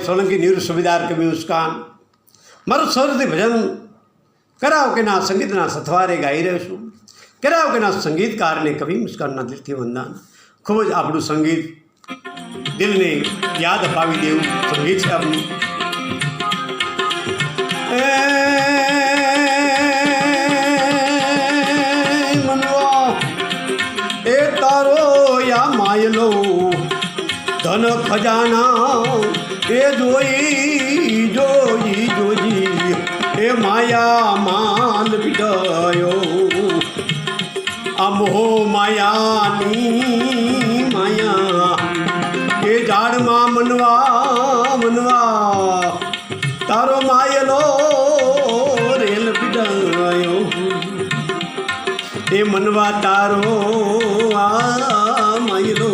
સોલંકી નિવૃત્ત સુબેદાર કવિ મુસ્કાન મારું સૌરથી ભજન કરાઓકેના સંગીતના સથવારે ગાઈ રહ્યો છું. કરાઓકેના સંગીતકારને કવિ મુસ્કાનના દિલથી વંદન. ખૂબ જ આપણું સંગીત દિલને યાદ અપાવી દેવું સંગીત છે આપણું. એ તારો યા માયલો ધન ખજાના એ જોઈ જોઈ જોઈ એ માયા માલ વિડયો આ મોહ માયાની માયા એ ઝાડમાં મનવા મનવા તારો માયલો રેલ વિડયો એ મનવા તારો આ માયલો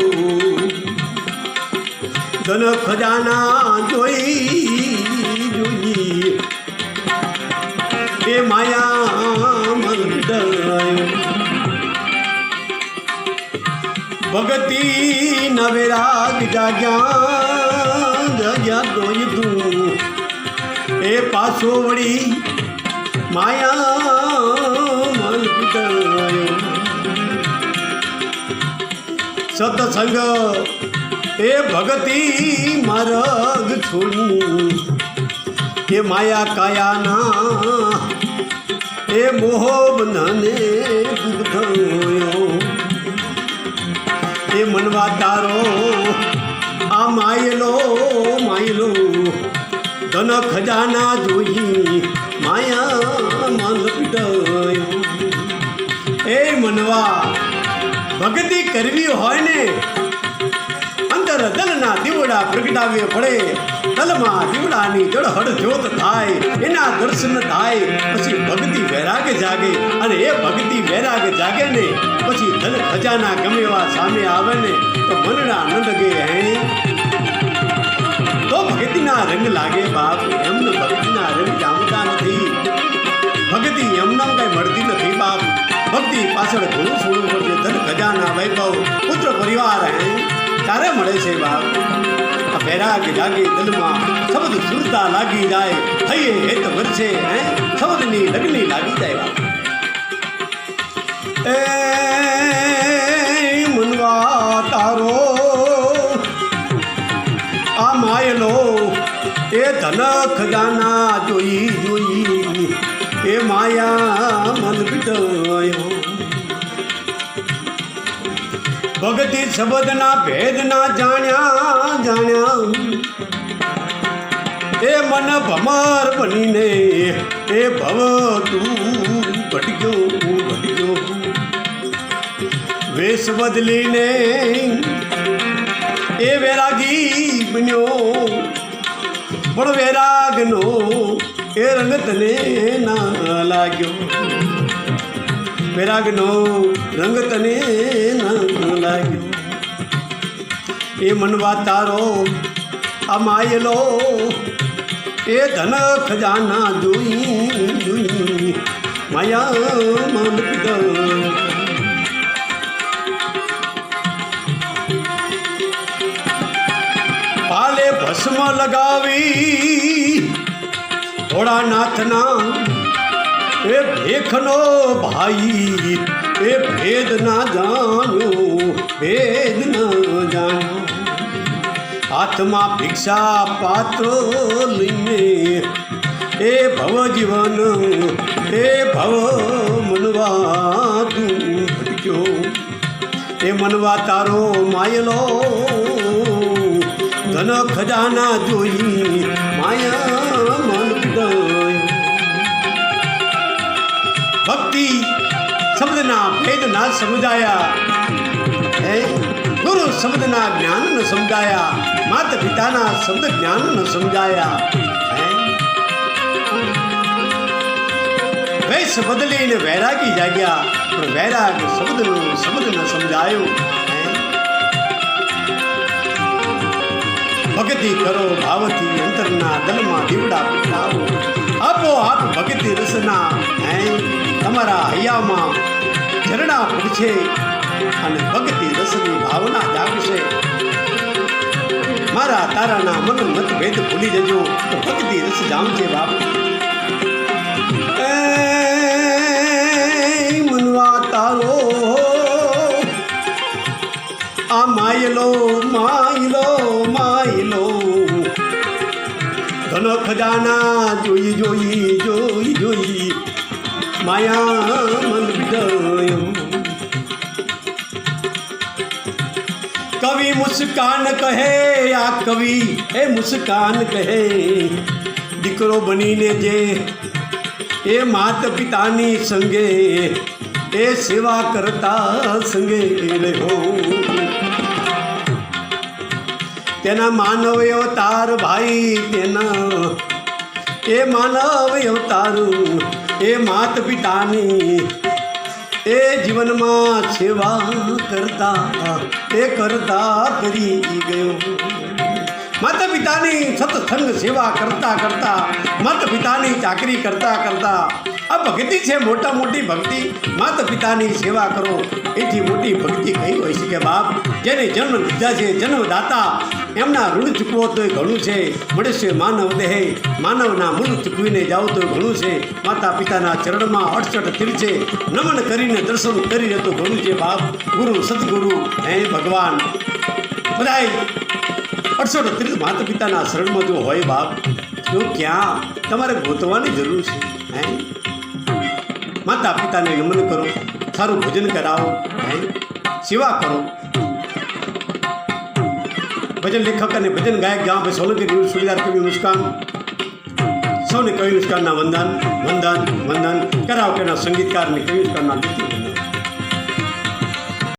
ધન ખજાના જોઈ જોઈ એ માયા મંદયો ભગતિ નવેરાગ જાગ્યા જાગ્યા તોય તું એ પાછો વળી માયા મંદયો સતસંગ એ ભગતિ માર્ગ છોડી એ માયા કાયાના એ મોહ બંધને દુઃખયો એ મનવા તારો આ માયલો માયલો ધન ખજાના જોઈ માયા મન પીડયો એ મનવા ભગતિ કરવી હોય ને અંદર દલના દીવડા પ્રગટાવે પડે. દલમાં દીવડાની જળહળ જ્યોત થાય એના દર્શન થાય પછી ભક્તિ વૈરાગ જાગે અને એ ભક્તિ વૈરાગ જાગે ને પછી ધન ખજાના ગમે એવા સામે આવે ને તો મનના ન લગે હેણી તો ભક્તિના રંગ લાગે બાપ. એમને ભક્તિના રંગ જામતા નથી. ભક્તિ એમના કઈ મળતી નથી બાપ. ભક્તિ પાછળ ઘણું છોડવું પડશે. ધન ખજાના વૈભવ પુત્ર પરિવાર હે ત્યારે મળે છે બાપ. આ વૈરાગ જાગે દિલમાં શબ્દ સુરતા લાગી જાય થઈએ હેત વરસે હે શબ્દની લગ્ની લાગી જાય બાપ. એ મનવા તારો આ માયલો એ ધન ખજાના જોઈ જોઈ એ માયા મન પીટયો ભગતિ શબ્દના ભેદના જાણ્યા જાણ્યા એ મન ભમર બનીને એ ભવ તું ભટક્યો ભટક્યો વેશ બદલીને એ વૈરાગી બન્યો પણ વૈરાગનો એ રંગ તને ના લાગ્યો. વૈરાગનો રંગ તને ના લાગ્યો. એ મનવા તારો આ માયલો એ ધન ખજાના જોઈ જોઈ માયા મન પીડયો પાલે ભસ્મ લગાવી ભોળાનાથના એ ભેખનો ભાઈ એ ભેદ ના જાણ્યો ભેદ ના જાણ્યો હાથમાં ભિક્ષા પાત્ર લઈને એ ભવ જીવન એ ભવ મનવા તું ભટક્યો એ મનવા તારો માયલો ધન ખજાના જોઈ માયા મન પીડયો ભક્તિ શબ્દના ભેદ ના સમજાયા હે ગુરુ શબ્દના જ્ઞાન ન સમજાયા માતા પિતાના શબ્દ જ્ઞાન ન સમજાયા હે વેશ બદલીને વૈરાગી જાગ્યા પણ વૈરાગ શબ્દ ન સમજાયો. ભક્તિ કરો ભાવથી અંતરના દલમાં દીવડા પ્રગટાવો આપો આપ ભક્તિ રસના હે તમારા હૈયામાં ઝરણા પડશે અને ભક્તિ રસની ભાવના જાગશે. મારા તારાના મન મતભેદ ભૂલી જજો તો ભક્તિ રસ જામશે બાપ. મનવા તારો આ માયલો માયલો માયલો ધન ખજાના જોઈ જોઈ જોઈ જોઈ માયા મન વિડયો. કવિ મુસ્કાન કહે આ કવિ એ મુસ્કાન કહે દીકરો બનીને જે એ માત પિતાની સંગે એ સેવા કરતા સંગે રહ્યો. તેના માનવ અવતાર ભાઈ તેના એ માનવ અવતાર એ માત પિતાની એ જીવનમાં સેવા કરતા એ કરતા કરી ગયો. માતા પિતાની સત્સંગ સેવા કરતા કરતા માતા પિતાની ચાકરી કરતા કરતા આ ભક્તિ છે. મોટા મોટી ભક્તિ માતા પિતાની સેવા કરો એથી મોટી ભક્તિ કઈ હોય છે કે બાપ. જેને જન્મ લીધા છે જન્મદાતા એમના ઋણ ચૂકવો તો ઘણું છે. મળે છે માનવ દેહ માનવના મૂળ ચૂકવીને જાઓ તો ઘણું છે. માતા પિતાના ચરણમાં 68 તીર્થે નમન કરીને દર્શન કરી તો ઘણું છે બાપ. ગુરુ સદગુરુ હે ભગવાન બધાય 68 તીર્થ માતા પિતાના શરણમાં જો હોય બાપ તો ક્યાં તમારે ગોતવાની જરૂર છે. હે માતા પિતાને નમન કરો, સારું ભજન કરાવો, હે સેવા કરો. ભજન લેખક અને ભજન ગાયક ગામ ભાઈ સોલંકી ન્યૂઝ સુવિધાર કવિ મુસ્કાન સૌને કવિ મુસ્કાનના વંદન વંદન વંદન કરાવકેના સંગીતકાર અને કવિ મુસ્કાનના